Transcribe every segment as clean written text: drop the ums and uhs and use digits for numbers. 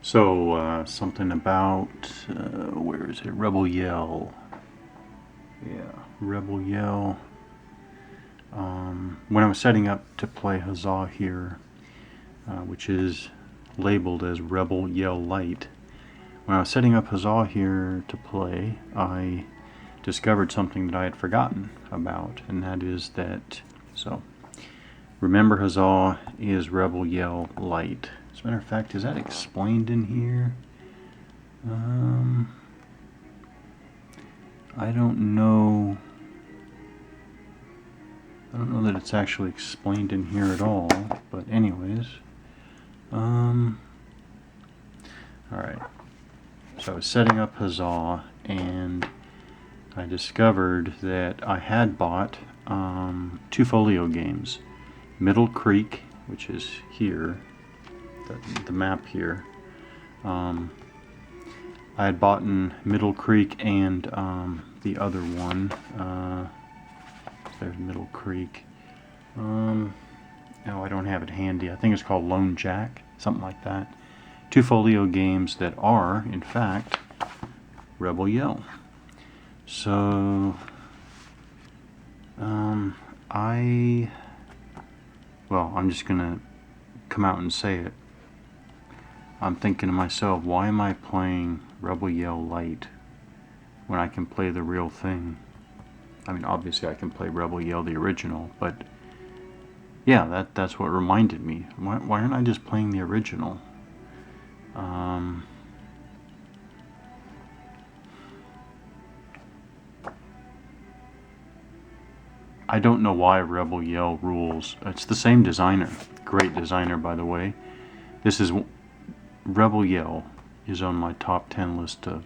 So, something about, where is it? Rebel Yell. Yeah, Rebel Yell. When I was setting up to play Huzzah here, which is labeled as Rebel Yell Light, when I was setting up Huzzah here to play, I discovered something that I had forgotten about, and that is that, so, remember Huzzah is Rebel Yell Light. As a matter of fact, is that explained in here? I don't know. I don't know that it's actually explained in here at all, but anyways. Alright. So I was setting up Huzzah, and I discovered that I had bought 2 folio games. Middle Creek, which is here, the map here. I had bought in Middle Creek and the other one. There's Middle Creek. Oh, I don't have it handy. I think it's called Lone Jack, something like that. 2 folio games that are, in fact, Rebel Yell. So, well, I'm just gonna come out and say it. I'm thinking to myself, why am I playing Rebel Yell Light when I can play the real thing? I mean, obviously I can play Rebel Yell the original, but yeah, that's what reminded me. Why aren't I just playing the original? I don't know why Rebel Yell rules. It's the same designer. Great designer, by the way. This is Rebel Yell is on my top 10 list of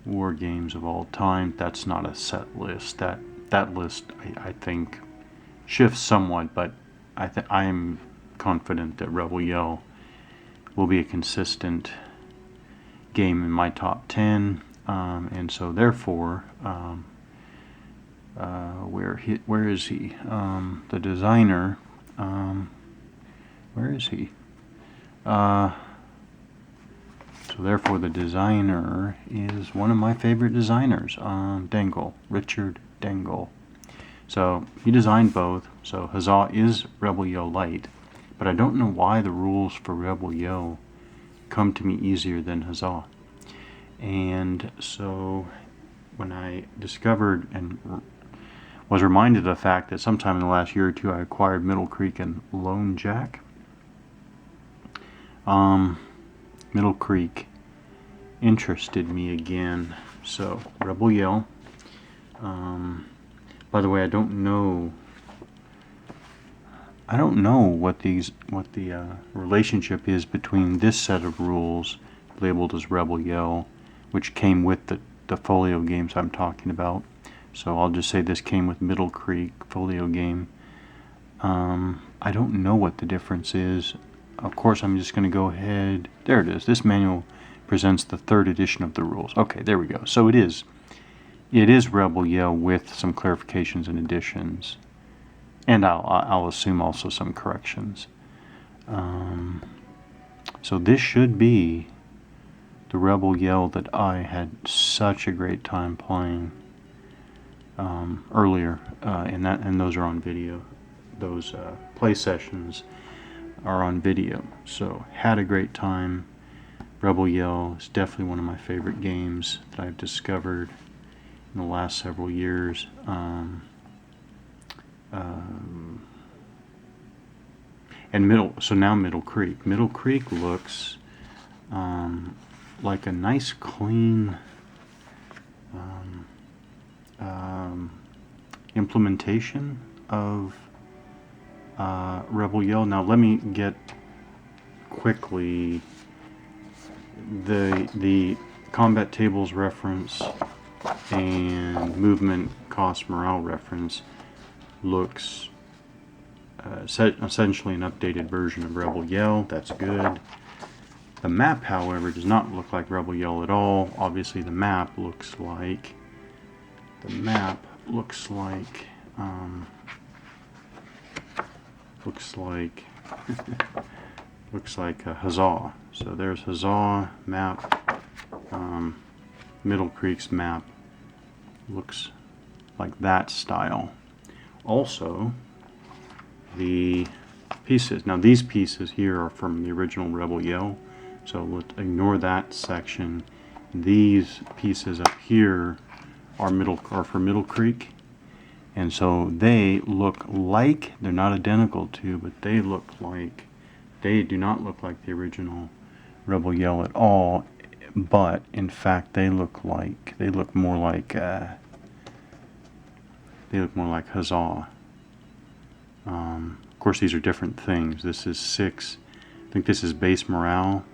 war games of all time. That's not a set list. That list, I think, shifts somewhat, but I am confident that Rebel Yell will be a consistent game in my top 10, and so therefore, where is he? The designer. Where is he? So therefore, the designer is one of my favorite designers, Richard Dangle. So he designed both. So Huzzah is Rebel Yell Light, but I don't know why the rules for Rebel Yell come to me easier than Huzzah. And so when I discovered and was reminded of the fact that sometime in the last year or two I acquired Middle Creek and Lone Jack. Middle Creek interested me again. So Rebel Yell. By the way, I don't know what the relationship is between this set of rules labeled as Rebel Yell, which came with the folio games I'm talking about. So I'll just say this came with Middle Creek folio game. I don't know what the difference is. Of course, I'm just going to go ahead. There it is. This manual presents the 3rd edition of the rules. Okay, there we go. So it is Rebel Yell with some clarifications and additions, and I'll assume also some corrections. So this should be the Rebel Yell that I had such a great time playing earlier, and those are on video. Those play sessions are on video. So had a great time. Rebel Yell is definitely one of my favorite games that I've discovered in the last several years. And so now Middle Creek. Middle Creek looks like a nice clean implementation of Rebel Yell. Now let me get quickly the combat tables reference and movement cost morale reference looks essentially an updated version of Rebel Yell. That's good. The map, however, does not look like Rebel Yell at all. Obviously the map looks like looks like Huzzah. So there's Huzzah map. Middle Creek's map looks like that style. Also, the pieces. Now these pieces here are from the original Rebel Yell, so let's ignore that section. These pieces up here are for Middle Creek, and so they look like, they're not identical to, but they do not look like the original Rebel Yell at all. But in fact, they look more like Huzzah. Of course, these are different things. This is 6. I think this is base morale,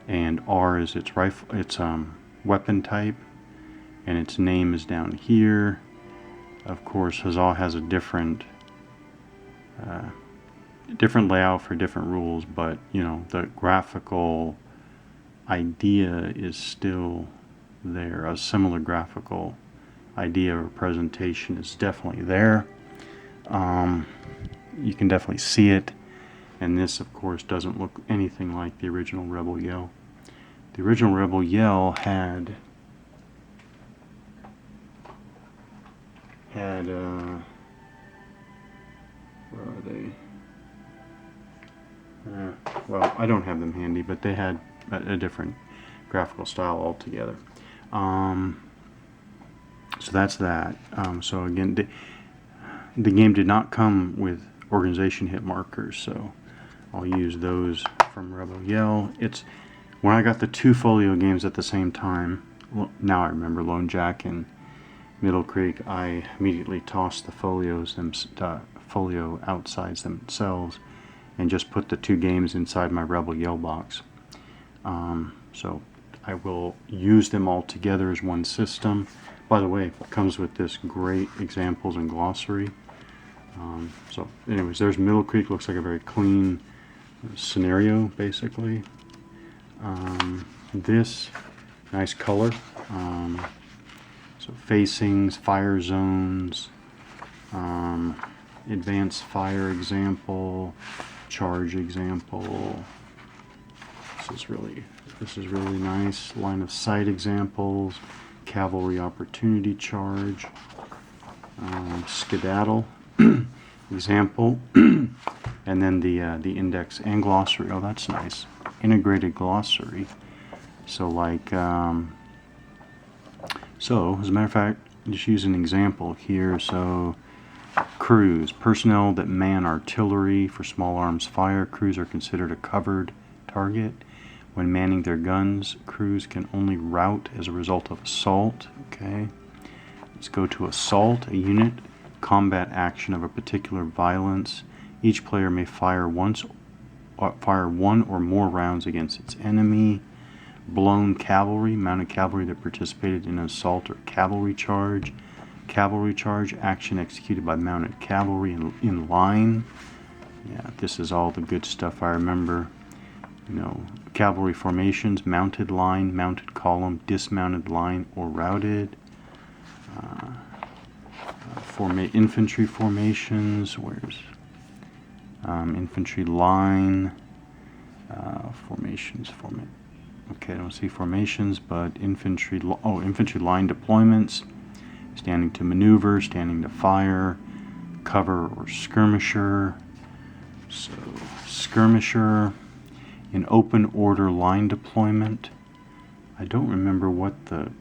and R is its weapon type, and its name is down here. Of course, Huzzah has a different layout for different rules, but the graphical idea is still there. A similar graphical idea or presentation is definitely there. You can definitely see it, and this of course doesn't look anything like the original Rebel Yell. The original Rebel Yell had where are they? Well, I don't have them handy, but they had a different graphical style altogether. So that's that. So again, the game did not come with organization hit markers, so I'll use those from Rebel Yell. It's when I got the 2 folio games at the same time. Now I remember Lone Jack and Middle Creek. I immediately tossed the folio outsides themselves and just put the 2 games inside my Rebel Yell box. So I will use them all together as one system. By the way, it comes with this great examples and glossary. So anyways, there's Middle Creek. Looks like a very clean scenario, basically. This, nice color. So facings, fire zones, advanced fire example, charge example. This is really nice. Line of sight examples, cavalry opportunity charge, skedaddle example, and then the index and glossary. Oh, that's nice. Integrated glossary. So so as a matter of fact, just use an example here. So crews, personnel that man artillery for small arms fire. Crews are considered a covered target. When manning their guns, crews can only rout as a result of assault. Okay, let's go to assault. A unit combat action of a particular violence. Each player may fire one or more rounds against its enemy. Blown cavalry, mounted cavalry that participated in an assault or cavalry charge. Cavalry charge, action executed by mounted cavalry in line. Yeah, this is all the good stuff I remember. Cavalry formations, mounted line, mounted column, dismounted line, or routed. Infantry formations, where's infantry line, formations, okay, I don't see formations, but infantry line deployments, standing to maneuver, standing to fire, cover or skirmisher. So skirmisher, in open order line deployment. I don't remember what the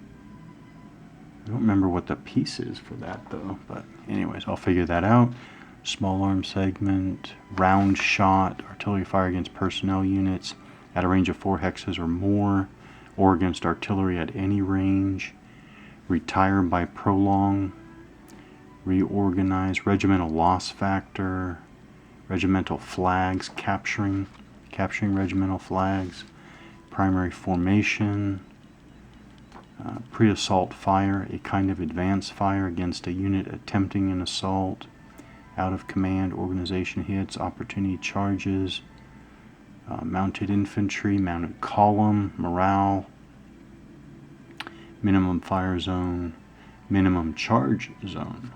piece is for that though, but anyways, I'll figure that out. Small arm segment, round shot, artillery fire against personnel units at a range of 4 hexes or more, or against artillery at any range. Retire by prolong, reorganize, regimental loss factor, regimental flags, capturing regimental flags, primary formation, pre-assault fire, a kind of advanced fire against a unit attempting an assault, out of command organization hits, opportunity charges, mounted infantry, mounted column, morale, minimum fire zone, minimum charge zone.